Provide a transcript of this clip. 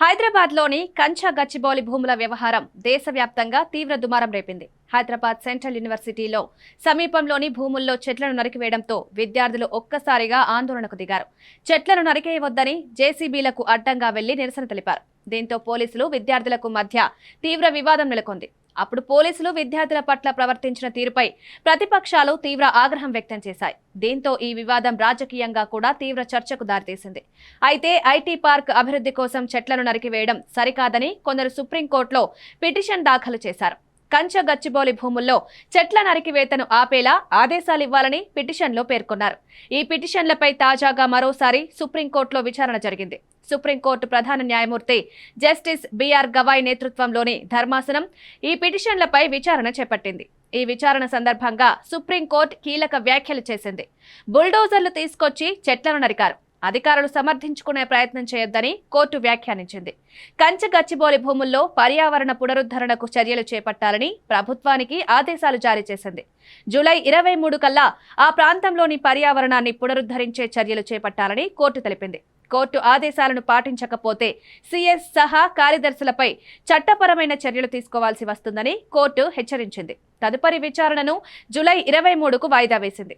హైదరాబాద్లోని కంచా గచ్చిబౌలి భూముల వ్యవహారం దేశవ్యాప్తంగా తీవ్ర దుమారం రేపింది. హైదరాబాద్ సెంట్రల్ యూనివర్సిటీలో సమీపంలోని భూముల్లో చెట్లను నరికివేయడంతో విద్యార్థులు ఒక్కసారిగా ఆందోళనకు దిగారు. చెట్లను నరికేయవద్దని జేసీబీలకు అడ్డంగా వెళ్లి నిరసన తెలిపారు. దీంతో పోలీసులు విద్యార్థులకు మధ్య తీవ్ర వివాదం నెలకొంది. అప్పుడు పోలీసులు విద్యార్థుల పట్ల ప్రవర్తించిన తీరుపై ప్రతిపక్షాలు తీవ్ర ఆగ్రహం వ్యక్తం చేశాయి. దీంతో ఈ వివాదం రాజకీయంగా కూడా తీవ్ర చర్చకు దారితీసింది. అయితే ఐటీ పార్క్ అభివృద్ధి కోసం చెట్లను నరికివేయడం సరికాదని కొందరు సుప్రీంకోర్టులో పిటిషన్ దాఖలు చేశారు. కంచ గచ్చిబౌలి భూముల్లో చెట్ల నరికివేతను ఆపేలా ఆదేశాలివ్వాలని పిటిషన్లో పేర్కొన్నారు. ఈ పిటిషన్లపై తాజాగా మరోసారి సుప్రీంకోర్టులో విచారణ జరిగింది. సుప్రీంకోర్టు ప్రధాన న్యాయమూర్తి జస్టిస్ బిఆర్ గవాయ్ నేతృత్వంలోని ధర్మాసనం ఈ పిటిషన్లపై విచారణ చేపట్టింది. ఈ విచారణ సందర్భంగా సుప్రీంకోర్టు కీలక వ్యాఖ్యలు చేసింది. బుల్డోజర్లు తీసుకొచ్చి చెట్లను నరికారు, అధికారులు సమర్థించుకునే ప్రయత్నం చేయొద్దని కోర్టు వ్యాఖ్యానించింది. కంచ గచ్చిబౌలి భూముల్లో పర్యావరణ పునరుద్ధరణకు చర్యలు చేపట్టాలని ప్రభుత్వానికి ఆదేశాలు జారీ చేసింది. జూలై 23 కల్లా ఆ ప్రాంతంలోని పర్యావరణాన్ని పునరుద్ధరించే చర్యలు చేపట్టాలని కోర్టు తెలిపింది. కోర్టు ఆదేశాలను పాటించకపోతే సీఎస్ సహా కార్యదర్శులపై చట్టపరమైన చర్యలు తీసుకోవాల్సి వస్తుందని కోర్టు హెచ్చరించింది. తదుపరి విచారణను జూలై 23కు వాయిదా వేసింది.